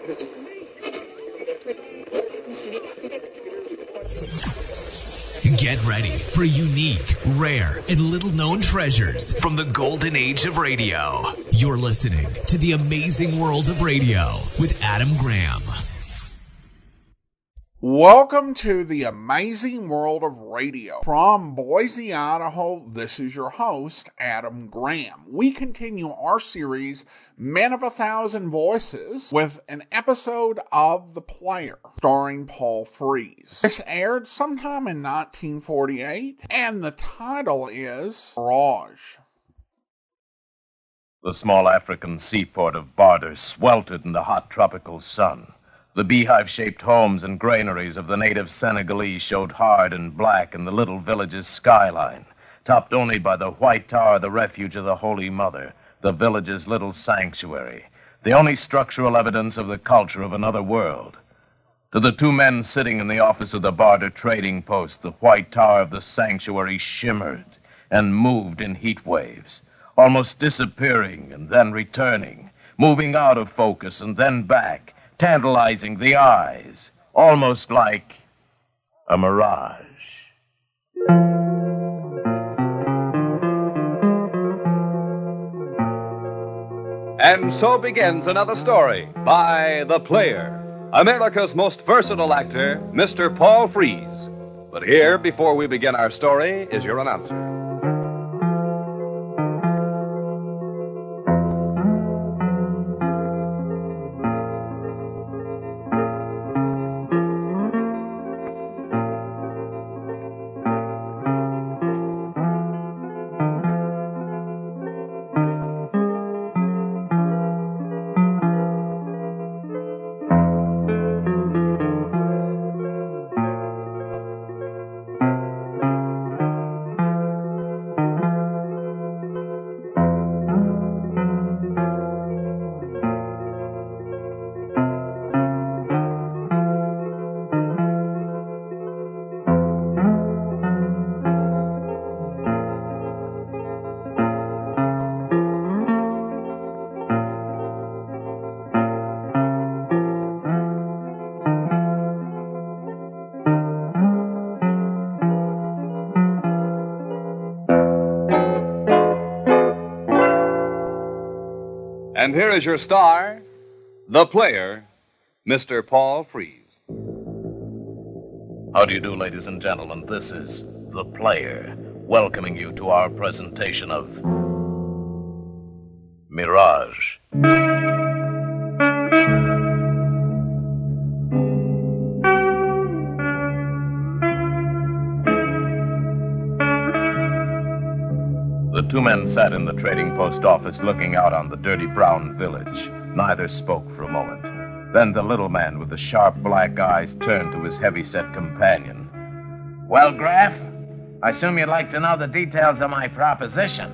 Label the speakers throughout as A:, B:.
A: Get ready for unique, rare, and little-known treasures from the golden age of radio. You're listening to The Amazing World of Radio with Adam Graham.
B: Welcome to The Amazing World of Radio. From Boise, Idaho, this is your host, Adam Graham. We continue our series, Men of a Thousand Voices, with an episode of The Player, starring Paul Frees. This aired sometime in 1948, and the title is Mirage.
C: The small African seaport of Barder sweltered in the hot tropical sun. The beehive-shaped homes and granaries of the native Senegalese showed hard and black in the little village's skyline, topped only by the white tower, the refuge of the Holy Mother, the village's little sanctuary, the only structural evidence of the culture of another world. To the two men sitting in the office of the Barder trading post, the white tower of the sanctuary shimmered and moved in heat waves, almost disappearing and then returning, moving out of focus and then back, tantalizing the eyes, almost like a mirage.
D: And so begins another story by The Player, America's most versatile actor, Mr. Paul Frees. But here, before we begin our story, is your announcer. And here is your star, the player, Mr. Paul Frees.
C: How do you do, ladies and gentlemen? This is The Player, welcoming you to our presentation of Mirage. The two men sat in the trading post office looking out on the dirty brown village. Neither spoke for a moment. Then the little man with the sharp black eyes turned to his heavy-set companion.
E: Well, Graf, I assume you'd like to know the details of my proposition.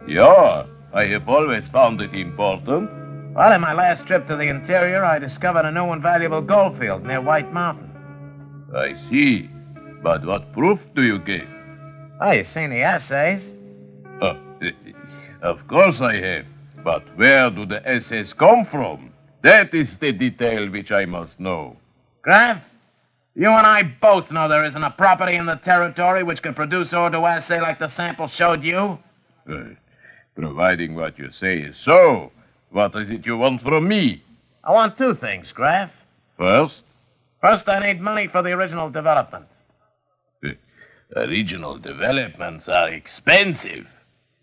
C: Yeah, I have always found it important.
E: Well, in my last trip to the interior, I discovered a new and valuable goldfield near White Mountain.
C: I see. But what proof do you give?
E: Oh, you've seen the essays.
C: Of course I have. But where do the essays come from? That is the detail which I must know.
E: Graf, you and I both know there isn't a property in the territory which can produce ore to assay like the sample showed you.
C: Providing what you say is so, what is it you want from me?
E: I want two things, Graf.
C: First,
E: I need money for the original development.
C: Original developments are expensive.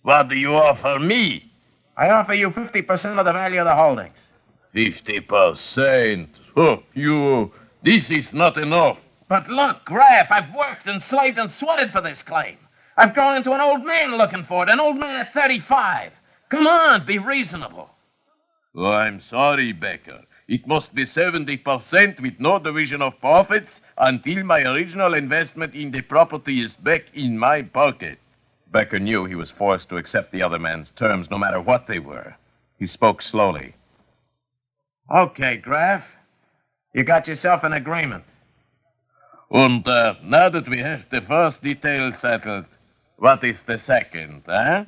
C: What do you offer me?
E: I offer you 50% of the value of the holdings.
C: 50%? Oh, this is not enough.
E: But look, Graf, I've worked and slaved and sweated for this claim. I've grown into an old man looking for it, an old man at 35. Come on, be reasonable.
C: Oh, I'm sorry, Becker. It must be 70% with no division of profits until my original investment in the property is back in my pocket.
F: Becker knew he was forced to accept the other man's terms, no matter what they were. He spoke slowly.
E: Okay, Graf. You got yourself an agreement.
C: And now that we have the first detail settled, what is the second, eh?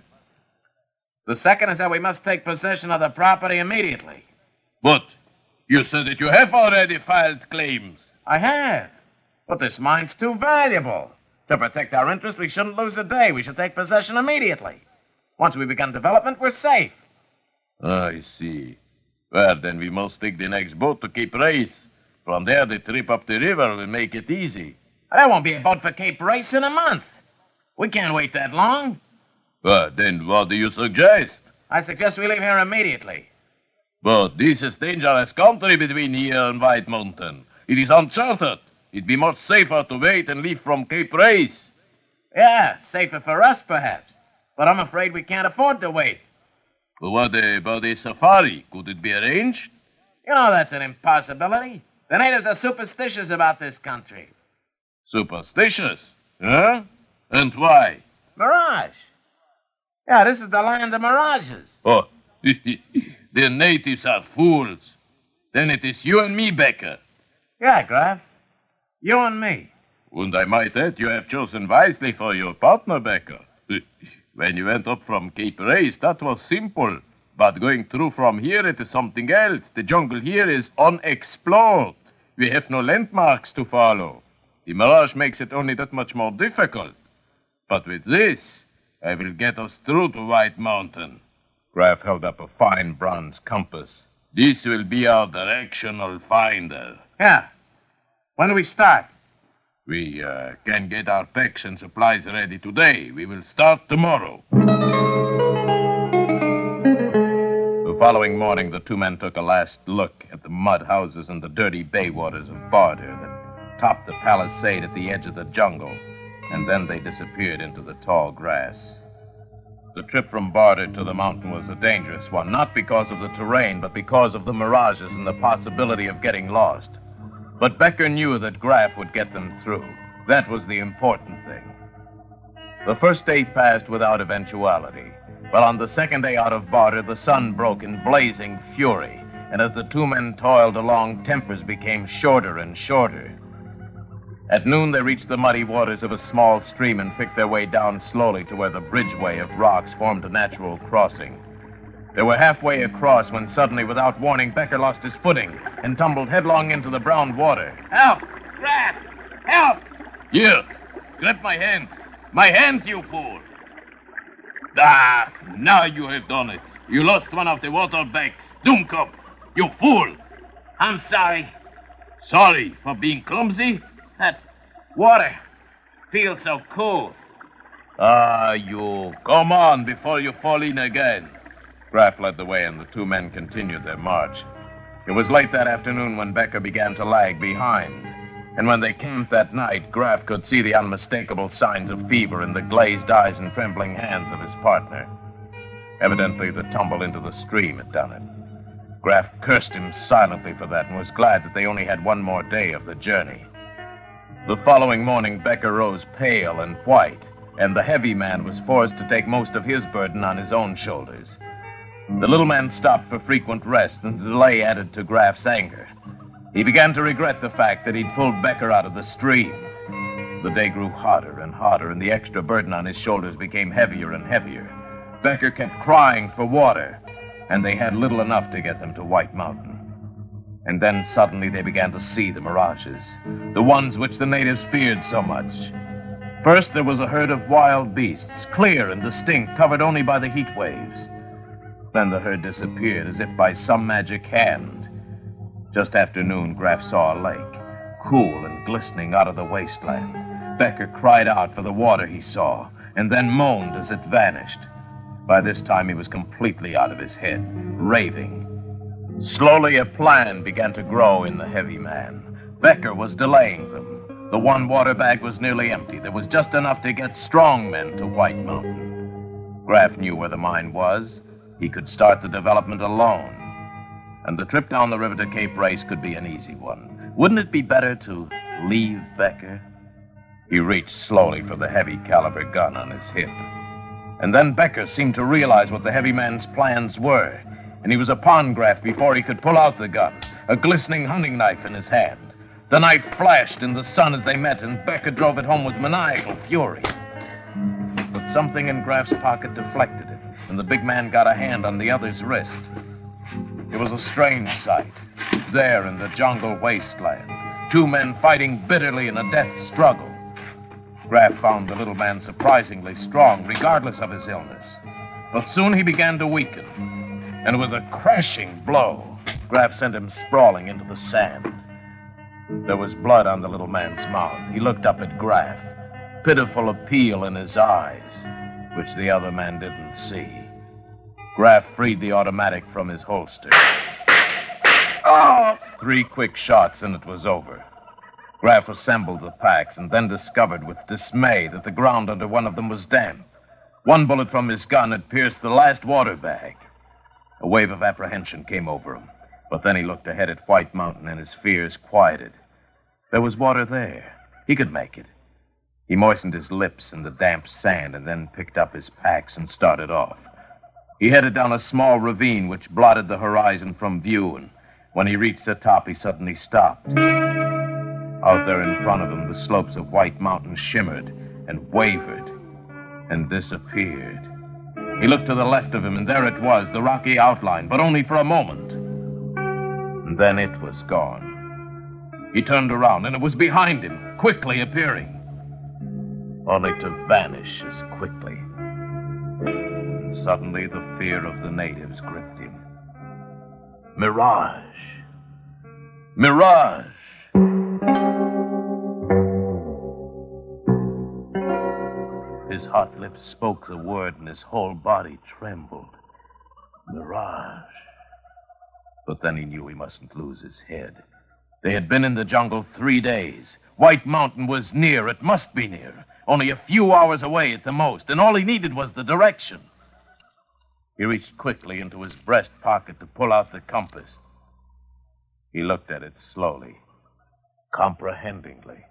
E: The second is that we must take possession of the property immediately.
C: But
F: You said that you have already filed claims.
E: I have. But this mine's too valuable. To protect our interests, we shouldn't lose a day. We should take possession immediately. Once we begin development, we're safe.
F: I see. Well, then we must take the next boat to Cape Race. From there, the trip up the river will make it easy.
E: There won't be a boat for Cape Race in a month. We can't wait that long.
F: Well, then what do you suggest?
E: I suggest we leave here immediately.
F: But this is dangerous country between here and White Mountain. It is uncharted. It'd be much safer to wait and leave from Cape Race.
E: Yeah, safer for us, perhaps. But I'm afraid we can't afford to wait.
F: But what about a safari? Could it be arranged?
E: You know that's an impossibility. The natives are superstitious about this country.
F: Superstitious? Huh? And why?
E: Mirage. Yeah, this is the land of mirages.
F: Oh, the natives are fools. Then it is you and me, Becker.
E: Yeah, Graf. You and me.
F: And I might add, you have chosen wisely for your partner, Becker. When you went up from Cape Race, that was simple. But going through from here, it is something else. The jungle here is unexplored. We have no landmarks to follow. The Mirage makes it only that much more difficult. But with this, I will get us through to White Mountain. Graf held up a fine bronze compass. This will be our directional finder.
E: Yeah. When do we start?
F: We can get our packs and supplies ready today. We will start tomorrow. The following morning, the two men took a last look at the mud houses and the dirty bay waters of Barter that topped the palisade at the edge of the jungle, and then they disappeared into the tall grass. The trip from Barter to the mountain was a dangerous one, not because of the terrain, but because of the mirages and the possibility of getting lost. But Becker knew that Graf would get them through. That was the important thing. The first day passed without eventuality. But on the second day out of Barter, the sun broke in blazing fury, and as the two men toiled along, tempers became shorter and shorter. At noon, they reached the muddy waters of a small stream and picked their way down slowly to where the bridgeway of rocks formed a natural crossing. They were halfway across when suddenly, without warning, Becker lost his footing and tumbled headlong into the brown water.
E: Help! Graf! Help!
F: Here, grab my hand. My hand, you fool! Ah, now you have done it. You lost one of the water bags. Doomkop, you fool!
E: I'm sorry.
F: Sorry for being clumsy?
E: That water feels so cool.
F: Ah, you. Come on before you fall in again. Graf led the way, and the two men continued their march. It was late that afternoon when Becker began to lag behind. And when they camped that night, Graf could see the unmistakable signs of fever in the glazed eyes and trembling hands of his partner. Evidently, the tumble into the stream had done it. Graf cursed him silently for that and was glad that they only had one more day of the journey. The following morning, Becker rose pale and white, and the heavy man was forced to take most of his burden on his own shoulders. The little man stopped for frequent rest, and the delay added to Graf's anger. He began to regret the fact that he'd pulled Becker out of the stream. The day grew hotter and hotter, and the extra burden on his shoulders became heavier and heavier. Becker kept crying for water, and they had little enough to get them to White Mountain. And then suddenly they began to see the mirages, the ones which the natives feared so much. First, there was a herd of wild beasts, clear and distinct, covered only by the heat waves. Then the herd disappeared as if by some magic hand. Just after noon, Graf saw a lake, cool and glistening out of the wasteland. Becker cried out for the water he saw, and then moaned as it vanished. By this time, he was completely out of his head, raving. Slowly, a plan began to grow in the heavy man. Becker was delaying them. The one water bag was nearly empty. There was just enough to get strong men to White Mountain. Graf knew where the mine was. He could start the development alone. And the trip down the river to Cape Race could be an easy one. Wouldn't it be better to leave Becker? He reached slowly for the heavy caliber gun on his hip. And then Becker seemed to realize what the heavy man's plans were. And he was upon Graf before he could pull out the gun, a glistening hunting knife in his hand. The knife flashed in the sun as they met, and Becker drove it home with maniacal fury. But something in Graf's pocket deflected it, and the big man got a hand on the other's wrist. It was a strange sight. There in the jungle wasteland, two men fighting bitterly in a death struggle. Graff found the little man surprisingly strong, regardless of his illness. But soon he began to weaken, and with a crashing blow, Graff sent him sprawling into the sand. There was blood on the little man's mouth. He looked up at Graff, pitiful appeal in his eyes, which the other man didn't see. Graff freed the automatic from his holster. Oh! 3 quick shots, and it was over. Graff assembled the packs and then discovered with dismay that the ground under one of them was damp. One bullet from his gun had pierced the last water bag. A wave of apprehension came over him, but then he looked ahead at White Mountain and his fears quieted. There was water there. He could make it. He moistened his lips in the damp sand and then picked up his packs and started off. He headed down a small ravine which blotted the horizon from view, and when he reached the top, he suddenly stopped. Out there in front of him, the slopes of White Mountain shimmered and wavered and disappeared. He looked to the left of him, and there it was, the rocky outline, but only for a moment. And then it was gone. He turned around, and it was behind him, quickly appearing, only to vanish as quickly. And suddenly the fear of the natives gripped him. Mirage! Mirage! His hot lips spoke the word, and his whole body trembled. Mirage. But then he knew he mustn't lose his head. They had been in the jungle 3 days. White Mountain was near. It must be near. Only a few hours away at the most, and all he needed was the direction. He reached quickly into his breast pocket to pull out the compass. He looked at it slowly, comprehendingly.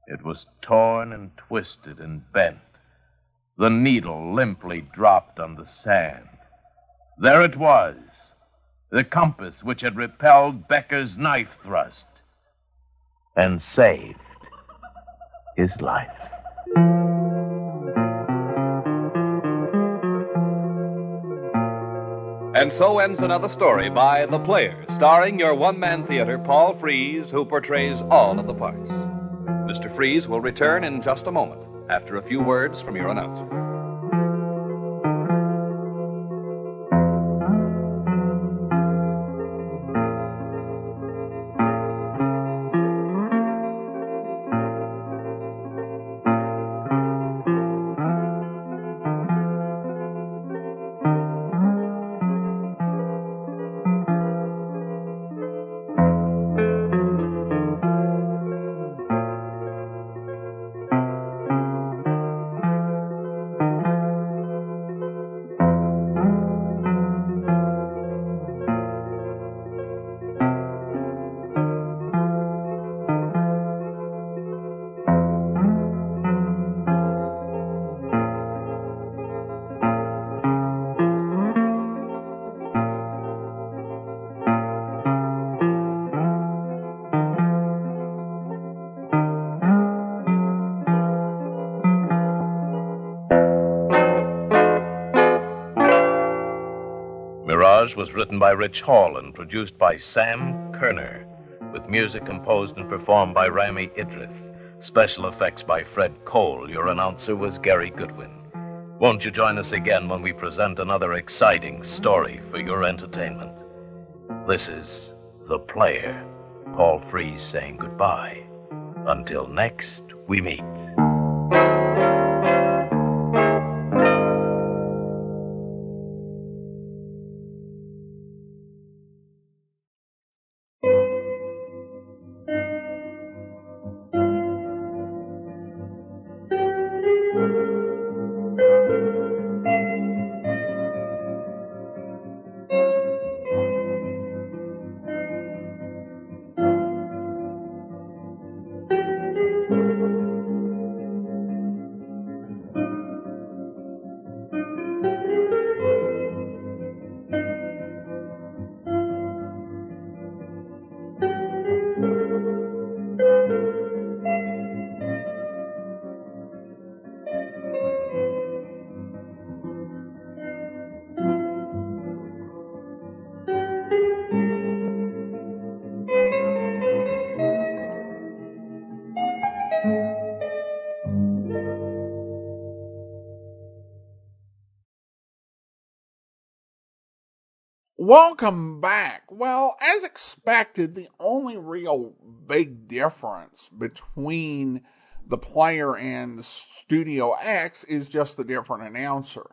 F: It was torn and twisted and bent. The needle limply dropped on the sand. There it was, the compass which had repelled Becker's knife thrust and saved his life.
D: And so ends another story by The Player, starring your one-man theater, Paul Frees, who portrays all of the parts. Mr. Frees will return in just a moment after a few words from your announcer.
F: Mirage was written by Rich Hall and produced by Sam Kerner, with music composed and performed by Rami Idris. Special effects by Fred Cole. Your announcer was Gary Goodwin. Won't you join us again when we present another exciting story for your entertainment? This is The Player. Paul Frees saying goodbye. Until next we meet.
B: Welcome back. Well, as expected, the only real big difference between the player and the Studio X is just the different announcer.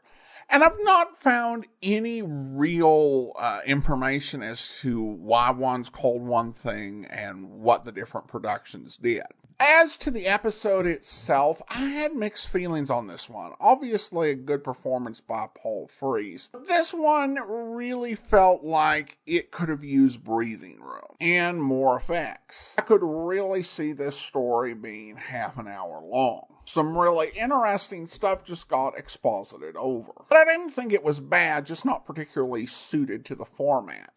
B: And I've not found any real information as to why one's called one thing and what the different productions did. As to the episode itself, I had mixed feelings on this one. Obviously, a good performance by Paul Frees. This one really felt like it could have used breathing room and more effects. I could really see this story being half an hour long. Some really interesting stuff just got exposited over. But I didn't think it was bad, just not particularly suited to the format.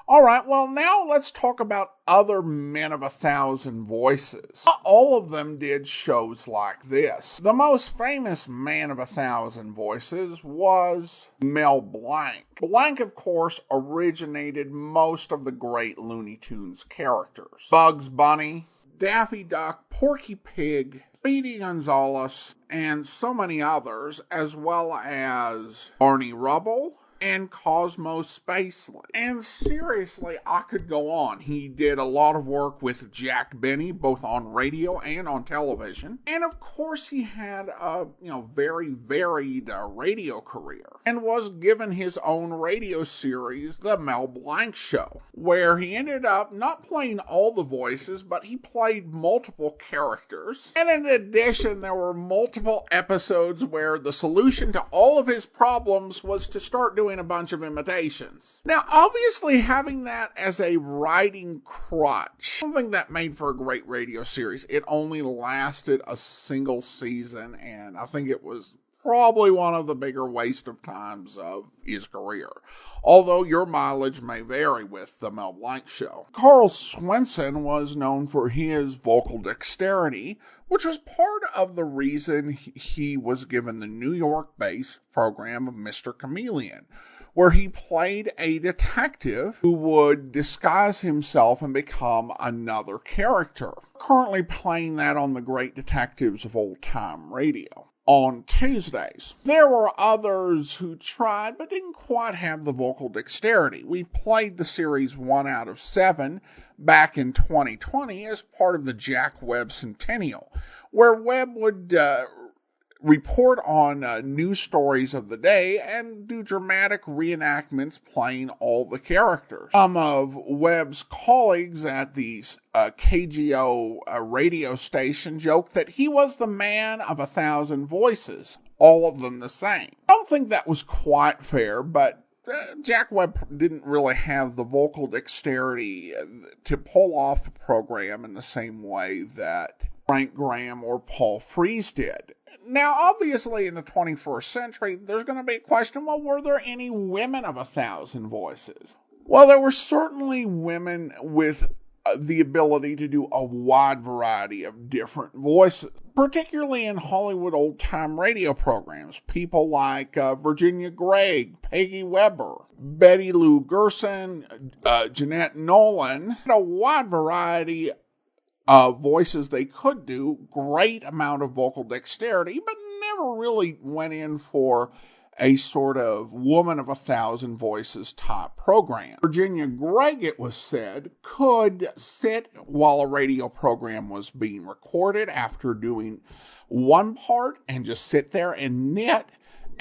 B: Alright, well now let's talk about other Men of 1,000 Voices. Not all of them did shows like this. The most famous Man of 1,000 Voices was Mel Blanc. Blanc, of course, originated most of the great Looney Tunes characters. Bugs Bunny, Daffy Duck, Porky Pig, Speedy Gonzales, and so many others, as well as Barney Rubble and Cosmo Spacely. And seriously, I could go on. He did a lot of work with Jack Benny, both on radio and on television. And of course, he had a very varied radio career and was given his own radio series, The Mel Blanc Show, where he ended up not playing all the voices, but he played multiple characters. And in addition, there were multiple episodes where the solution to all of his problems was to start doing a bunch of imitations. Now, obviously, having that as a writing crutch, something that made for a great radio series. It only lasted a single season, and I think it was probably one of the bigger waste of times of his career. Although your mileage may vary with the Mel Blanc Show. Carl Swinson was known for his vocal dexterity, which was part of the reason he was given the New York-based program of Mr. Chameleon, where he played a detective who would disguise himself and become another character. Currently playing that on the Great Detectives of Old Time Radio on Tuesdays. There were others who tried but didn't quite have the vocal dexterity. We played the series 1 out of 7 back in 2020 as part of the Jack Webb Centennial, where Webb would report on news stories of the day and do dramatic reenactments playing all the characters. Some of Webb's colleagues at the KGO radio station joked that he was the man of 1,000 voices, all of them the same. I don't think that was quite fair, but Jack Webb didn't really have the vocal dexterity to pull off the program in the same way that Frank Graham or Paul Frees did. Now, obviously, in the 21st century, there's going to be a question, well, were there any women of 1,000 voices? Well, there were certainly women with the ability to do a wide variety of different voices, particularly in Hollywood old-time radio programs. People like Virginia Gregg, Peggy Weber, Betty Lou Gerson, Jeanette Nolan, had a wide variety voices they could do, great amount of vocal dexterity, but never really went in for a sort of woman of 1,000 voices type program. Virginia Gregg, it was said, could sit while a radio program was being recorded after doing one part and just sit there and knit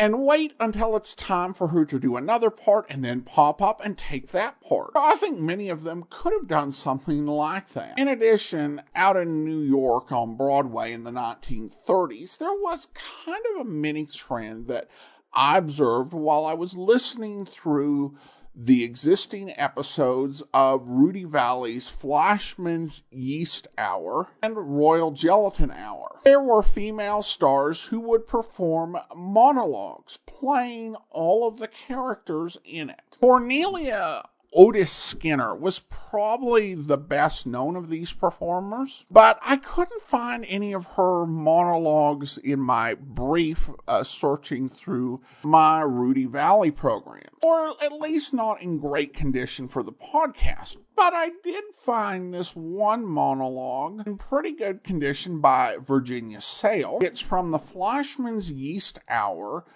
B: and wait until it's time for her to do another part and then pop up and take that part. I think many of them could have done something like that. In addition, out in New York on Broadway in the 1930s, there was kind of a mini trend that I observed while I was listening through the existing episodes of Rudy Valley's Flashman's Yeast Hour and Royal Gelatin Hour. There were female stars who would perform monologues, playing all of the characters in it. Cornelia Otis Skinner was probably the best known of these performers, but I couldn't find any of her monologues in my brief searching through my Rudy Valley program, or at least not in great condition for the podcast. But I did find this one monologue in pretty good condition by Virginia Sale. It's from the Flashman's Yeast Hour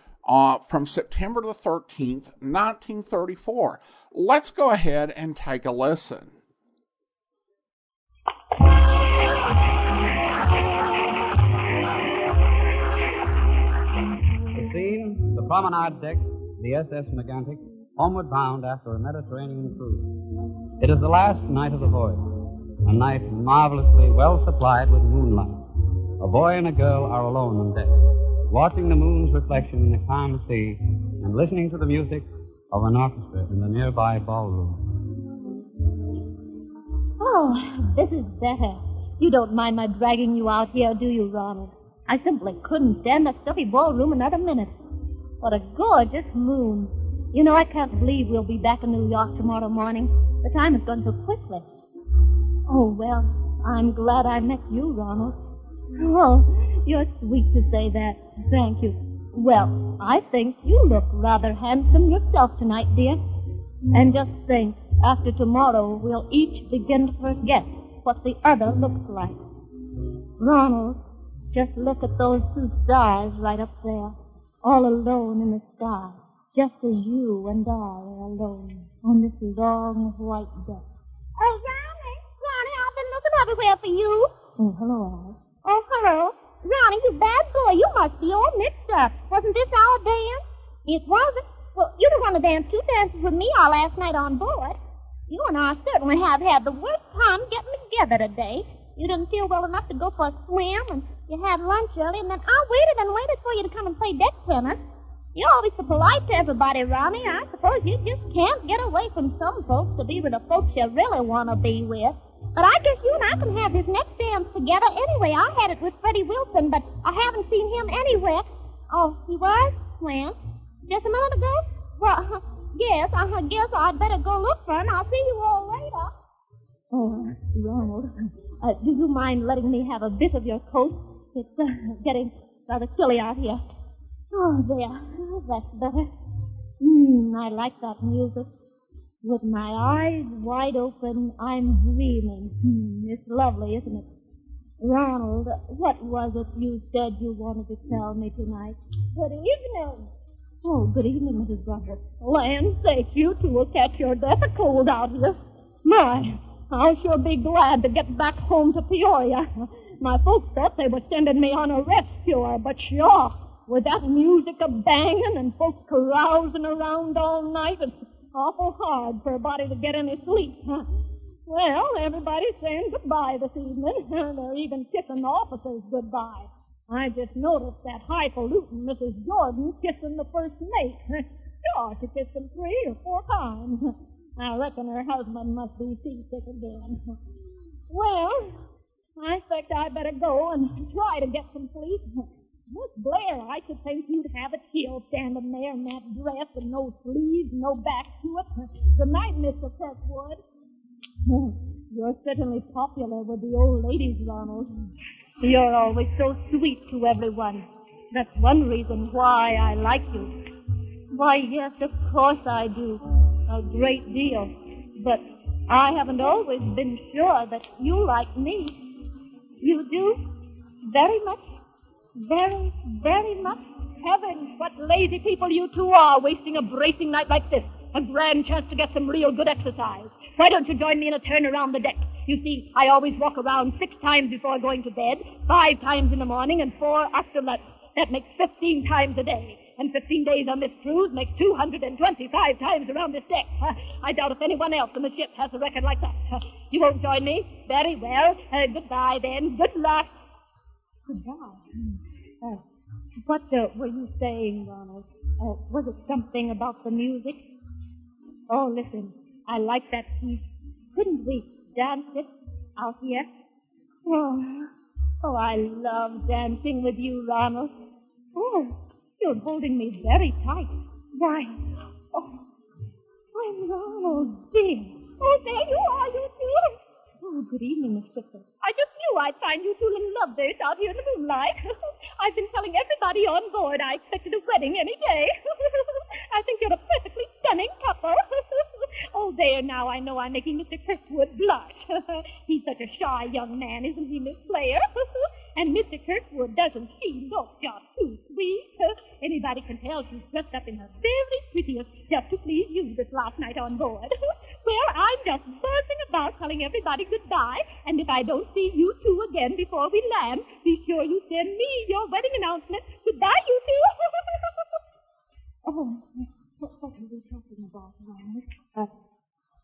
B: from September the 13th, 1934. Let's go ahead and take a listen.
G: The scene, the promenade deck, the SS Megantic, homeward bound after a Mediterranean cruise. It is the last night of the voyage, a night marvelously well supplied with moonlight. A boy and a girl are alone on deck, watching the moon's reflection in the calm sea and listening to the music of an orchestra in the nearby ballroom.
H: Oh, this is better. You don't mind my dragging you out here, do you, Ronald? I simply couldn't stand that stuffy ballroom another minute. What a gorgeous moon. You know, I can't believe we'll be back in New York tomorrow morning. The time has gone so quickly. Oh, well, I'm glad I met you, Ronald. Oh, you're sweet to say that. Thank you. Well, I think you look rather handsome yourself tonight, dear. And just think, after tomorrow, we'll each begin to forget what the other looks like. Ronald, just look at those two stars right up there, all alone in the sky, just as you and I are alone on this long white deck.
I: Oh, Ronnie, I've been looking everywhere for you.
H: Oh, hello, Alice.
I: Oh, hello. Ronnie, you bad boy, you must be all mixed up. Wasn't this our dance? It wasn't. Well, you didn't want to dance 2 dances with me all last night on board. You and I certainly have had the worst time getting together today. You didn't feel well enough to go for a swim, and you had lunch early, and then I waited and waited for you to come and play deck tennis. You're always so polite to everybody, Ronnie. I suppose you just can't get away from some folks to be with the folks you really want to be with. But I guess you and I can have this next dance together anyway. I had it with Freddie Wilson, but I haven't seen him anywhere. Oh, he was? When? Just a minute ago? Well, yes, I guess I'd better go look for him. I'll see you all later.
H: Oh, Ronald, do you mind letting me have a bit of your coat? It's getting rather chilly out here. Oh, there. That's better. I like that music. With my eyes wide open, I'm dreaming. It's lovely, isn't it? Ronald, what was it you said you wanted to tell me tonight?
I: Good evening.
H: Oh, good evening, Mrs. Russell. Land sakes, you two will catch your death of cold out here. My, I'll sure be glad to get back home to Peoria. My folks thought they were sending me on a rest cure, but sure, with that music a-banging and folks carousing around all night, it's awful hard for a body to get any sleep. Well, everybody's saying goodbye this evening. They're even kissing the officers goodbye. I just noticed that highfalutin Mrs. Jordan kissing the first mate. Sure, she kissed him 3 or 4 times. I reckon her husband must be seasick again. Well, I expect I better go and try to get some sleep. Miss Blair, I should think you'd have it here standing there in that dress with no sleeves, no back to it. Good night, Mr. Kirkwood. You're certainly popular with the old ladies, Ronald. You're always so sweet to everyone. That's one reason why I like you. Why, yes, of course I do. A great deal. But I haven't always been sure that you like me. You do? Very much? Very, very much? Heavens, what lazy people you two are, wasting a bracing night like this. A grand chance to get some real good exercise. Why don't you join me in a turn around the deck? You see, I always walk around 6 times before going to bed, 5 times in the morning, and 4 after lunch. That makes 15 times a day. And 15 days on this cruise makes 225 times around this deck. I doubt if anyone else on the ship has a record like that. You won't join me? Very well. Goodbye, then. Good luck. Goodbye. What were you saying, Ronald? Was it something about the music? Oh, listen. I like that piece. Couldn't we dance it out here? Oh, I love dancing with you, Ronald. Oh, you're holding me very tight. Why, Ronald, dear.
I: Oh, there you are, you two.
H: Oh, good evening, Miss Tipton.
I: I just knew I'd find you two little lovebirds out here in the moonlight. I've been telling everybody on board I expected a wedding any day. I think you're a perfectly stunning couple.
H: Oh, there now, I know I'm making Mr. Kirkwood blush. He's such a shy young man, isn't he, Miss Blair? And Mr. Kirkwood, doesn't she look just too sweet? Anybody can tell she's dressed up in her very prettiest just to please you this last night on board. Well, I'm just buzzing about calling everybody goodbye, and if I don't see you two again before we land, be sure you send me your wedding announcement. Goodbye, you two. Oh, what are we talking about, Ronald?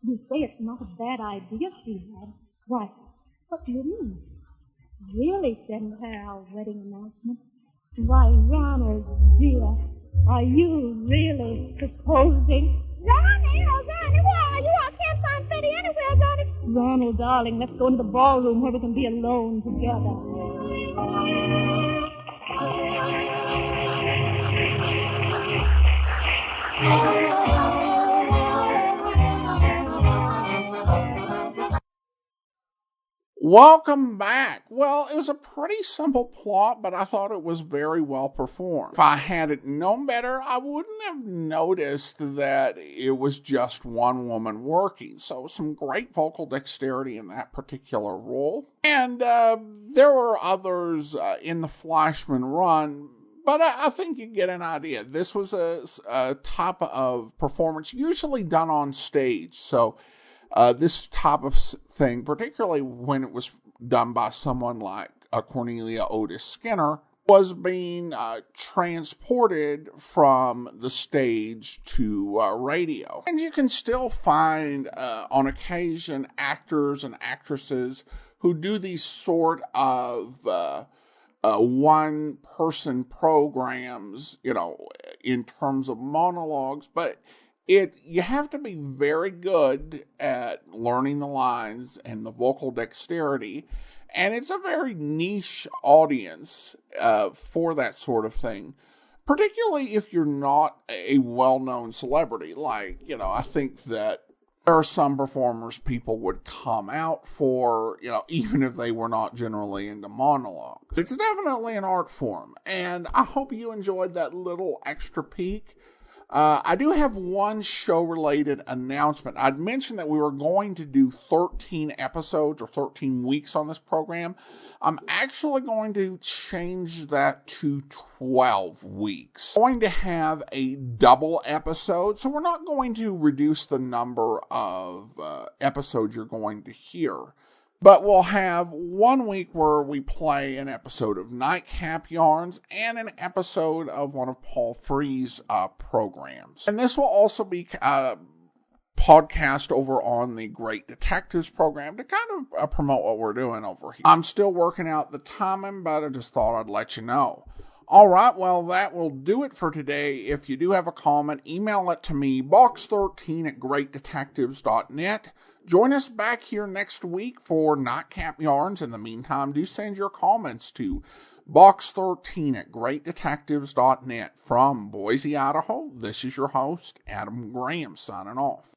H: You say it's not a bad idea she had. Why, what do you mean? Really send her our wedding announcement? Why, Ronald, dear, are you really proposing?
I: Ronnie, oh, Ronnie, where are you? I can't find Freddie anywhere, Ronnie.
H: Ronald, darling, let's go into the ballroom where we can be alone together.
B: Welcome back. Well, it was a pretty simple plot, but I thought it was very well performed. If I had it known better, I wouldn't have noticed that it was just one woman working. So some great vocal dexterity in that particular role. And there were others in the Flashman run, but I think you get an idea. This was a type of performance usually done on stage. So this type of thing, particularly when it was done by someone like Cornelia Otis Skinner, was being transported from the stage to radio. And you can still find, on occasion, actors and actresses who do these sort of one-person programs, in terms of monologues, but you have to be very good at learning the lines and the vocal dexterity, and it's a very niche audience for that sort of thing, particularly if you're not a well-known celebrity. Like, I think that there are some performers people would come out for, even if they were not generally into monologues. It's definitely an art form, and I hope you enjoyed that little extra peek. I do have one show-related announcement. I'd mentioned that we were going to do 13 episodes or 13 weeks on this program. I'm actually going to change that to 12 weeks. I'm going to have a double episode, so we're not going to reduce the number of episodes you're going to hear. But we'll have 1 week where we play an episode of Nightcap Yarns and an episode of one of Paul Frees' programs. And this will also be podcast over on the Great Detectives program to kind of promote what we're doing over here. I'm still working out the timing, but I just thought I'd let you know. All right, well, that will do it for today. If you do have a comment, email it to me, box13@greatdetectives.net. Join us back here next week for Nightcap Yarns. In the meantime, do send your comments to box13@greatdetectives.net. From Boise, Idaho, this is your host, Adam Graham, signing off.